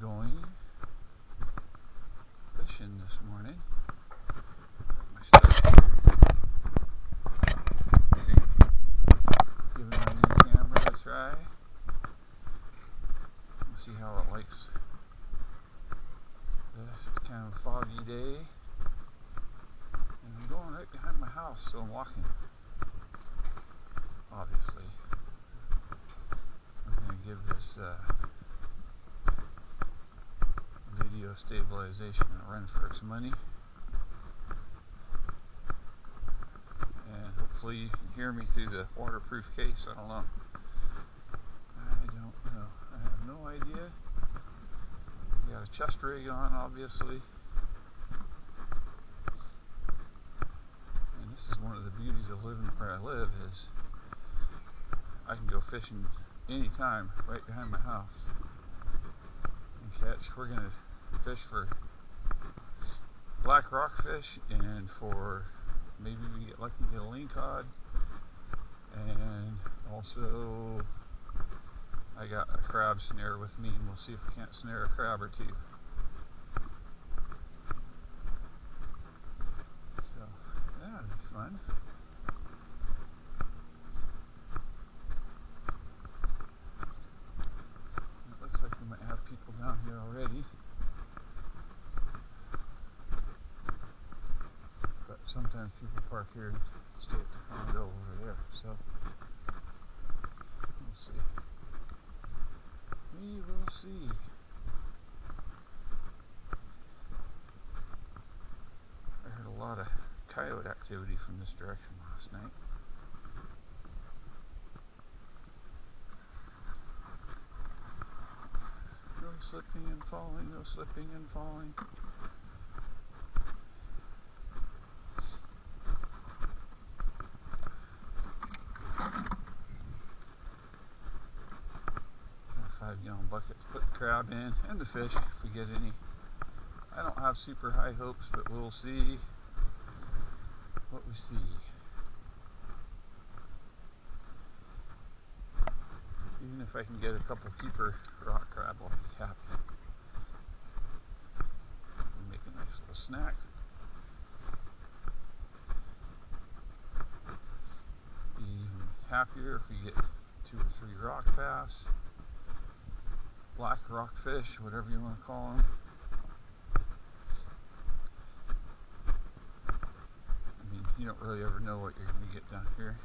going fishing this morning. My stuff here. Giving my new camera a try. Let's see how it likes this kind of foggy day. And I'm going right behind my house, so I'm walking. Obviously. I'm going to give this video stabilization a run for its money. And hopefully you can hear me through the waterproof case. I don't know. I have no idea. Got a chest rig on, obviously. And this is one of the beauties of living where I live is I can go fishing anytime right behind my house and catch. We're going to fish for black rockfish, and for maybe we get lucky to get a lingcod, and also I got a crab snare with me, and we'll see if we can't snare a crab or two. So yeah, it'll be fun. It looks like we might have people down here already. But sometimes people park here and stay at the condo over there, so we'll see. We will see. I heard a lot of coyote activity from this direction last night. No slipping and falling, no slipping and falling. A 5-gallon bucket to put the crab in and the fish if we get any. I don't have super high hopes, but we'll see what we see. Even if I can get a couple keeper rock crab, I'll be happy. We'll make a nice little snack. Be even happier if we get 2 or 3 rock bass, black rockfish, whatever you want to call them. I mean, you don't really ever know what you're going to get down here.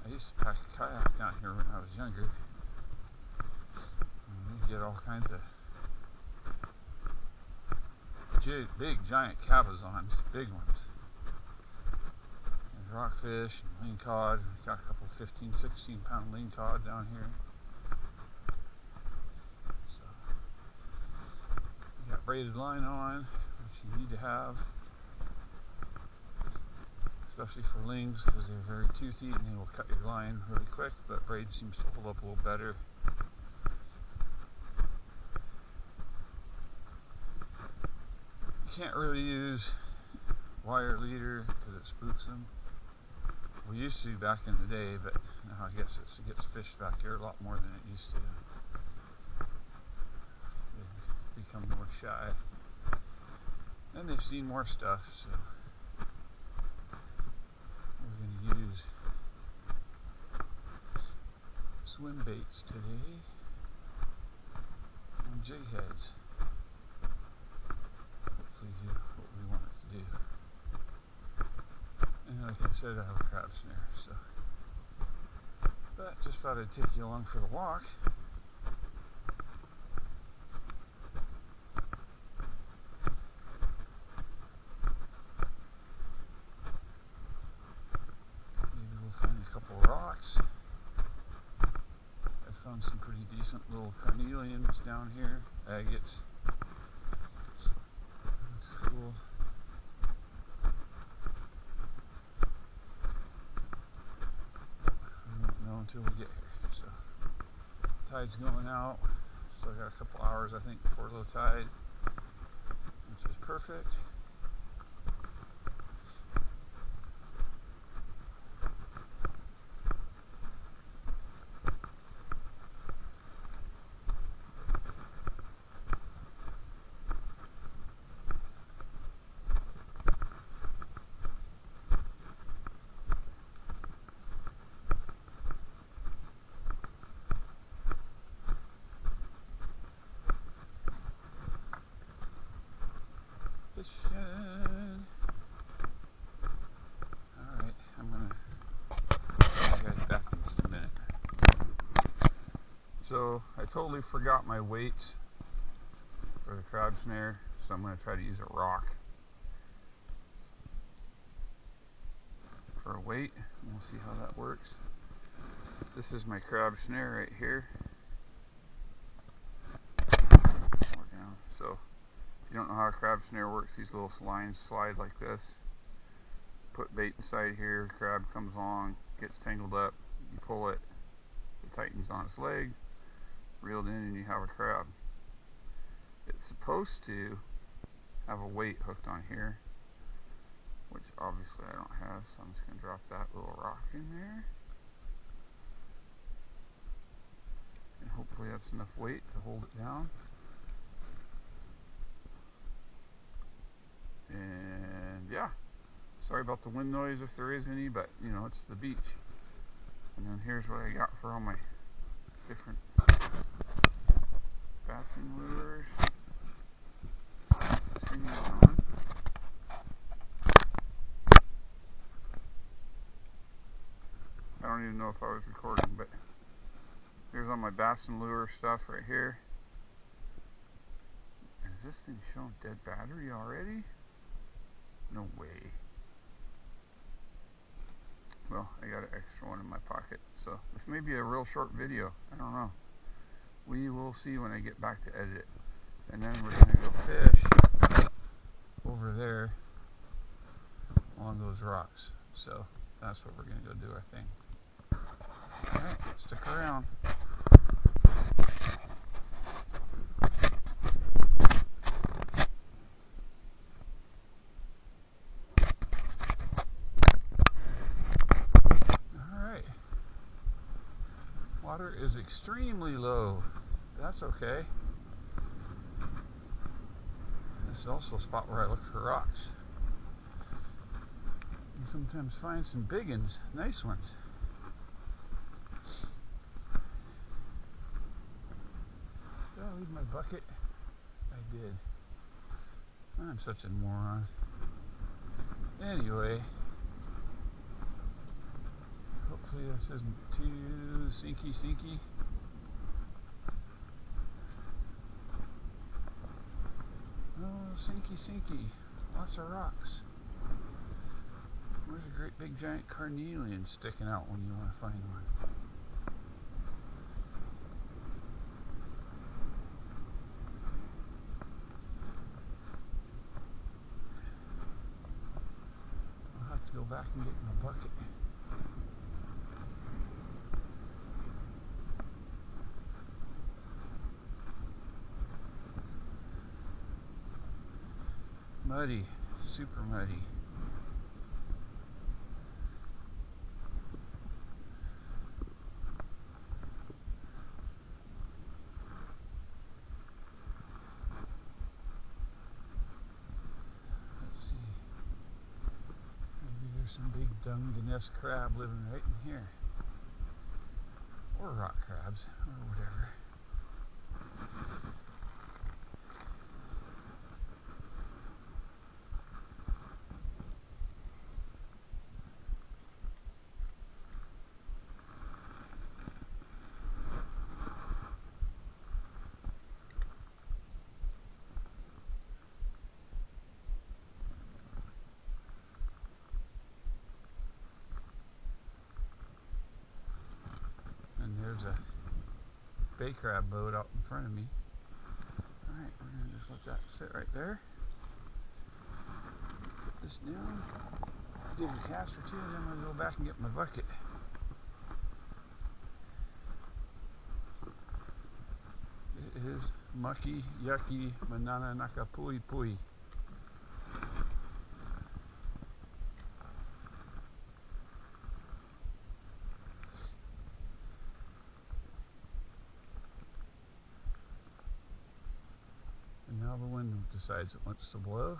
I used to pack a kayak down here when I was younger. And you get all kinds of big giant cabezons, big ones. And rockfish and lingcod. We've got a couple 15, 16 pound lingcod down here. So we got braided line on, which you need to have, especially for lings, because they're very toothy and they will cut your line really quick, but braid seems to hold up a little better. You can't really use wire leader because it spooks them. We used to back in the day, but now I guess it gets fished back here a lot more than it used to. They've become more shy. And they've seen more stuff, so we're going to use swim baits today on jig heads. Hopefully do what we want it to do. And like I said, I have a crab snare, so. But just thought I'd take you along for the walk. Maybe we'll find a couple of rocks. I found some pretty decent little carnelians down here, agates. That's cool. We won't know until we get here. So, tide's going out. Still got a couple hours, I think, before low tide, which is perfect. totally forgot my weights for the crab snare, so I'm going to try to use a rock for a weight, and we'll see how that works. This is my crab snare right here. More down. So if you don't know how a crab snare works, these little lines slide like this. Put bait inside here, crab comes along, gets tangled up, you pull it, it tightens on its leg, reeled in, and you have a crab. It's supposed to have a weight hooked on here, which obviously I don't have, so I'm just going to drop that little rock in there. And hopefully that's enough weight to hold it down. And yeah, sorry about the wind noise if there is any, but you know, it's the beach. And then here's what I got for all my different bassin lures. On. I don't even know if I was recording, but here's all my bassin lure stuff right here. Is this thing showing dead battery already? No way. Well, I got an extra one in my pocket, so this may be a real short video. I don't know. We will see when I get back to edit it. And then we're going to go fish over there along those rocks. So that's what we're going to go do, I think. Alright, stick around. Alright. Water is extremely low. That's okay. This is also a spot where I look for rocks. And sometimes find some big ones, nice ones. Did I leave my bucket? I did. I'm such a moron. Anyway, hopefully this isn't too sinky. Oh, sinky. Lots of rocks. Where's a great big giant carnelian sticking out when you want to find one? I'll have to go back and get my bucket. Muddy, super muddy. Let's see. Maybe there's some big Dungeness crab living right in here. Or rock crabs, or whatever. And there's a bay crab boat out in front of me. Alright, we're going to just let that sit right there. Put this down. Give it a cast or two, and then we'll go back and get my bucket. It is mucky, yucky, manana naka pui. And now the wind decides it wants to blow.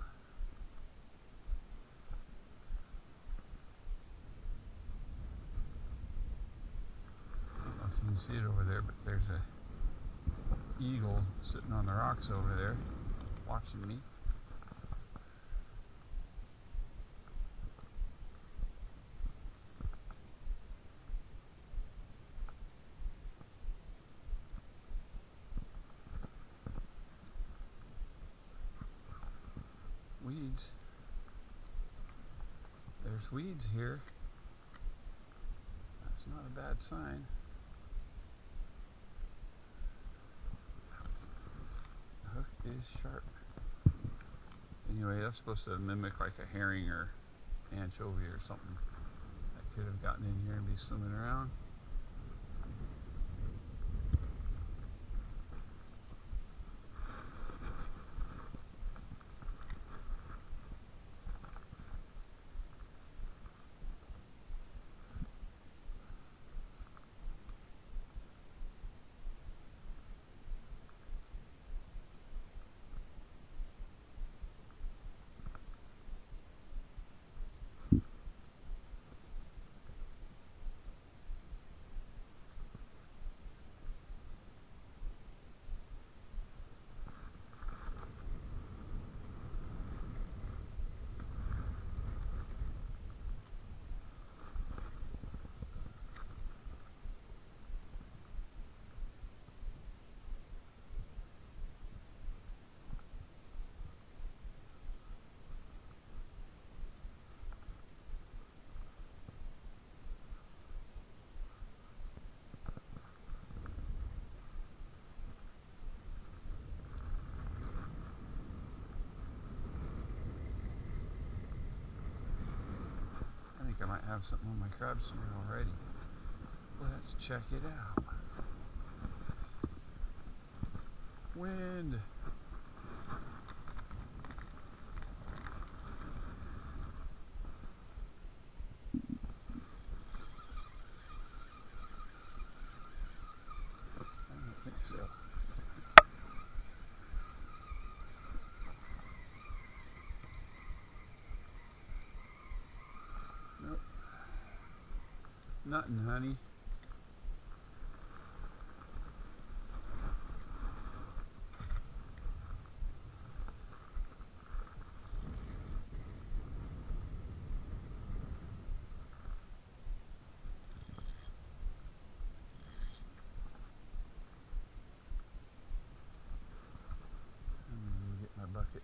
I don't know if you can see it over there, but there's a eagle sitting on the rocks over there watching me. weeds. There's weeds here. That's not a bad sign. The hook is sharp. Anyway, that's supposed to mimic like a herring or anchovy or something that could have gotten in here and be swimming around. I think I might have something on my crab snare already. Let's check it out. Wind. I don't think so. Nope. Nothing, honey. I'm gonna go get my bucket.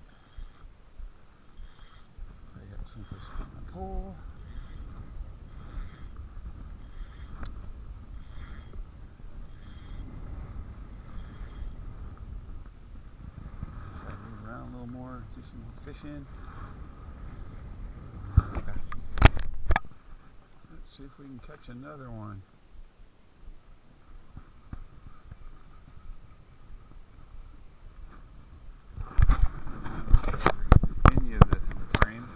I got someplace to put my pole. Try to move around a little more, do some more fishing. Let's see if we can catch another one. Any of this in the frame.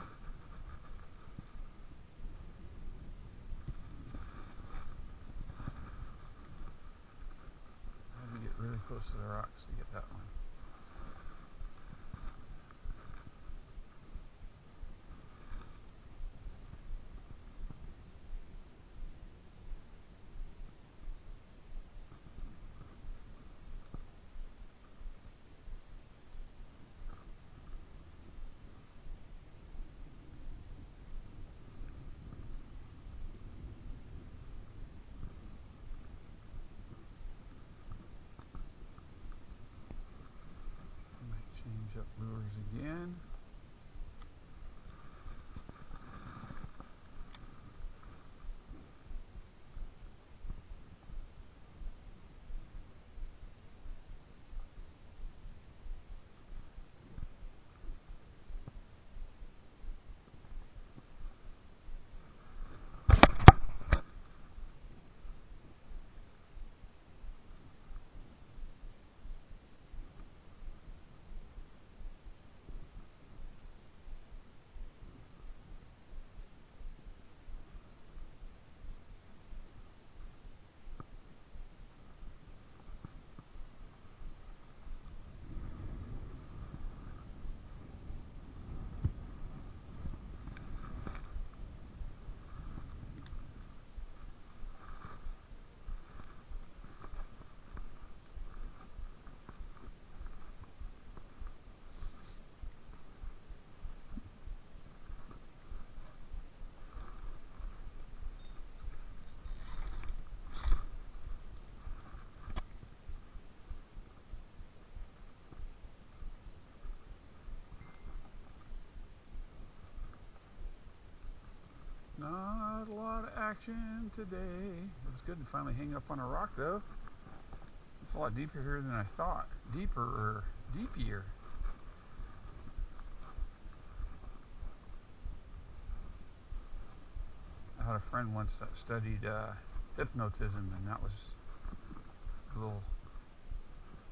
I had to get really close to the rocks to get that one. Not a lot of action today. It was good to finally hang up on a rock though. It's a lot deeper here than I thought. Deepier. I had a friend once that studied hypnotism, and that was a little.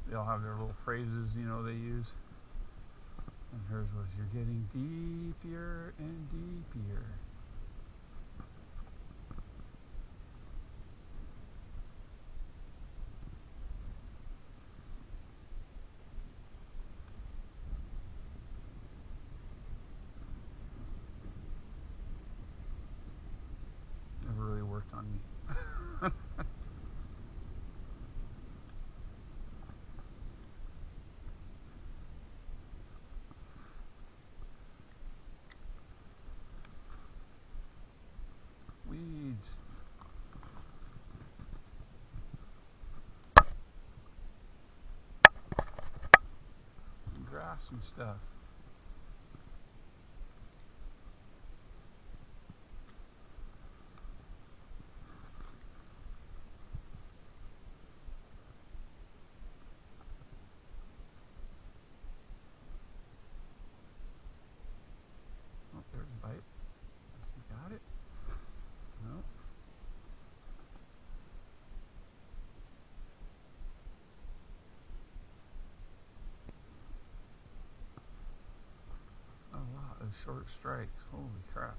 They all have their little phrases, they use. And hers was, "You're getting deeper and deeper." Never really worked on me. Weeds. And grass and stuff. Oh, there's a bite. Got it? Nope. A lot of short strikes. Holy crap.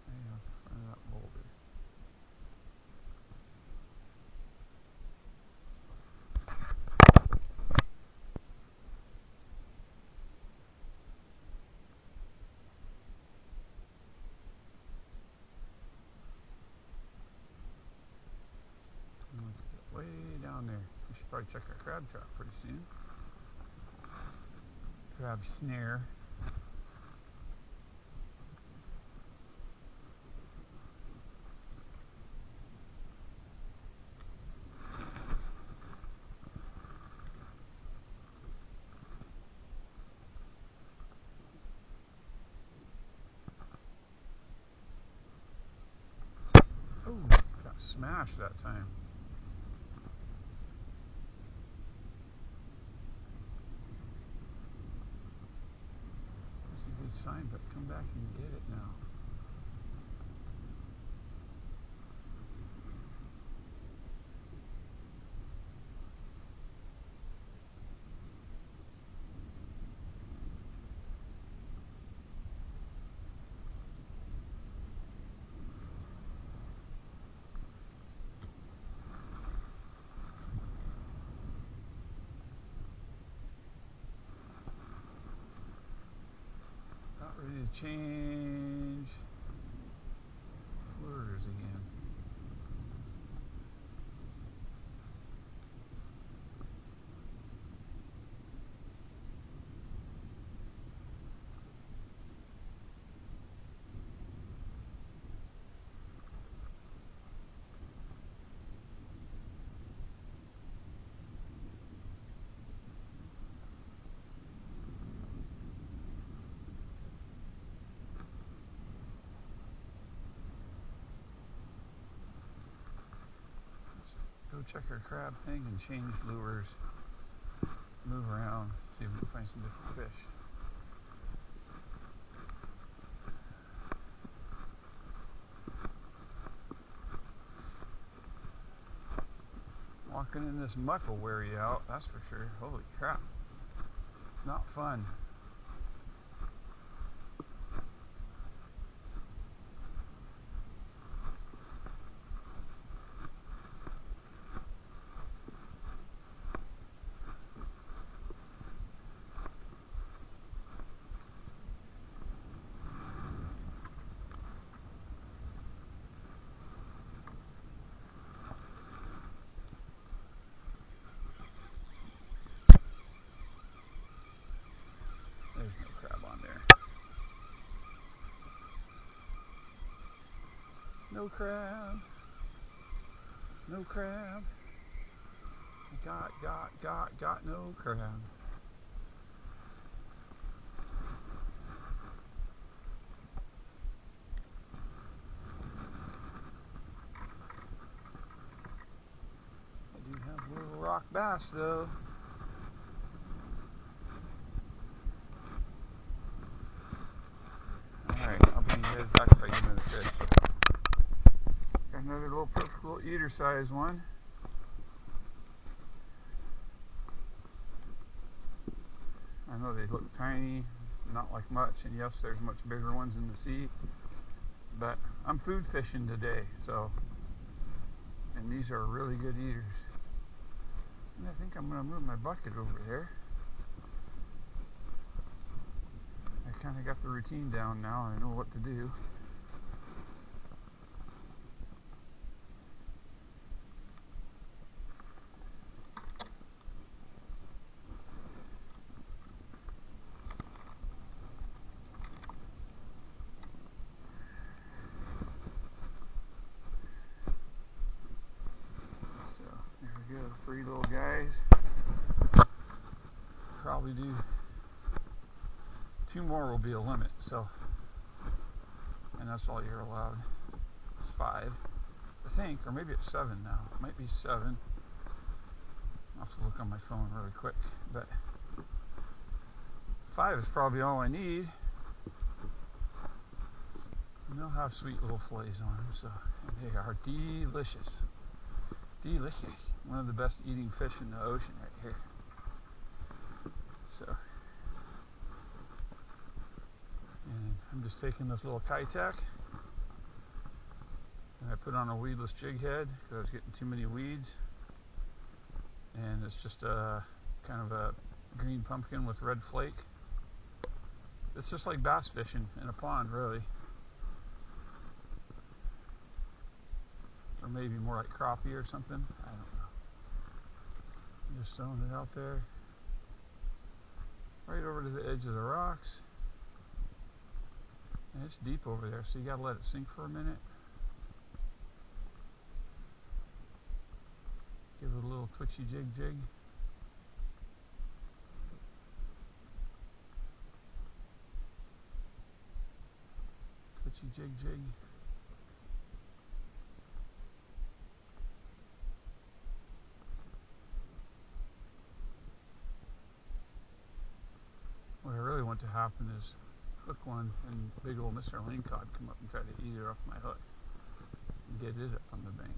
Right off the front of that boulder. Let's get way down there. We should probably check our crab trap pretty soon. Crab snare. Oh, got smashed that time. That's a good sign, but come back and get it now. About ready to change lures again. Let's go check our crab thing and change lures. Move around, see if we can find some different fish. Walking in this muck will wear you out, that's for sure. Holy crap. Not fun. No crab. No crab. Got no crab. I do have little rock bass though. Alright, I'll bring you guys back if I get another fish. Got another little perfect little eater size one. I know they look tiny, not like much, and yes, there's much bigger ones in the sea, but I'm food fishing today, so, and these are really good eaters. And I think I'm going to move my bucket over there. I kind of got the routine down now, and I know what to do. There we go, 3 little guys. Probably do 2 more will be a limit, so, and that's all you're allowed. It's 5, I think, or maybe it's 7 now. It might be 7. I'll have to look on my phone really quick, but 5 is probably all I need. And they'll have sweet little fillets on them, so, and they are delicious. Delicious. One of the best eating fish in the ocean right here. So, and I'm just taking this little Kitech, and I put on a weedless jig head because I was getting too many weeds. And it's just a kind of a green pumpkin with red flake. It's just like bass fishing in a pond, really. Or maybe more like crappie or something. I don't know. I'm just throwing it out there. Right over to the edge of the rocks. And it's deep over there, so you gotta let it sink for a minute. Give it a little twitchy jig. Twitchy jig. What I really want to happen is hook one and big old Mr. Lingcod come up and try to eat it off my hook and get it up on the bank.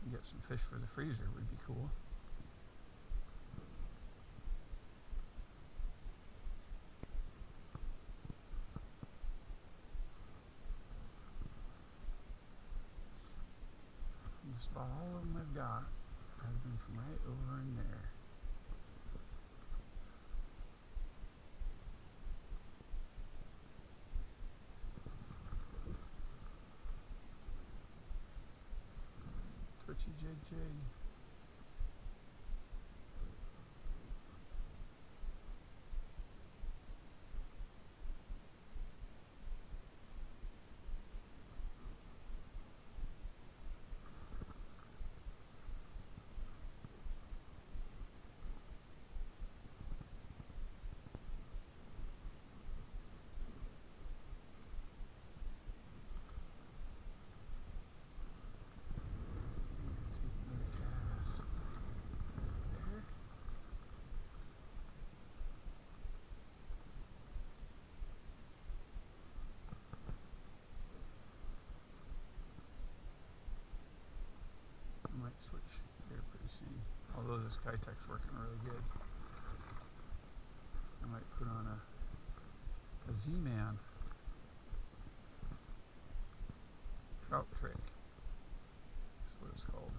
And get some fish for the freezer would be cool. And just about all of them I've got have been from right over in there. Twitchy jig. I might switch here pretty soon. Although this Kitech's working really good. I might put on a Z-Man trout trick. That's what it's called.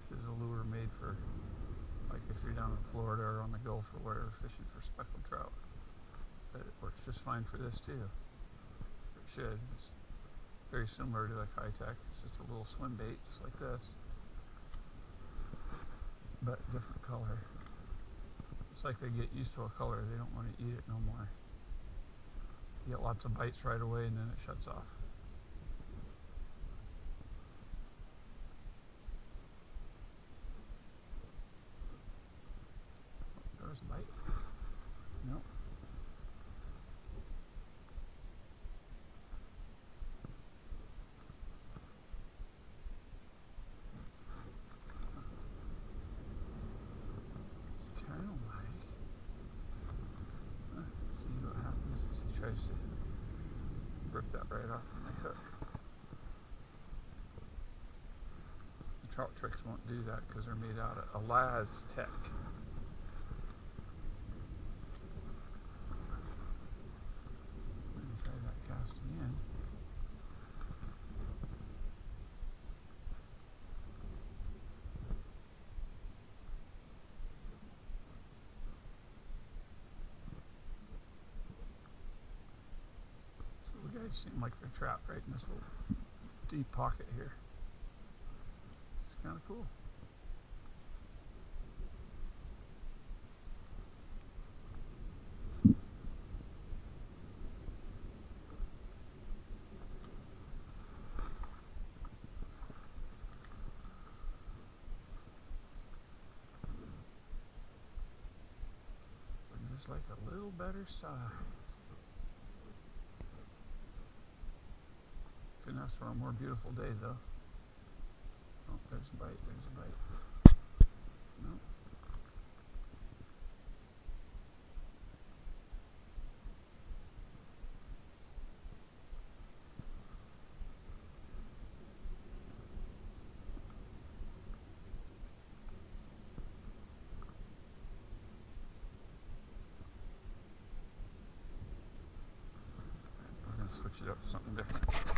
This is a lure made for, like, if you're down in Florida or on the Gulf or whatever, fishing for speckled trout. But it works just fine for this too. It should. It's very similar to the Kitech. It's just a little swim bait, just like this, but different color. It's like they get used to a color, they don't want to eat it no more. You get lots of bites right away and then it shuts off. There was a bite. Nope. It's kind of like, see what happens as he tries to rip that right off my hook. The trout tricks won't do that because they're made out of Elastec. Try that cast again. So the guys seem like they're trapped right in this little deep pocket here. It's kind of cool. Just like a little better size. Couldn't ask for a more beautiful day though. Oh, there's a bite, there's a bite. No. We're going to switch it up to something different.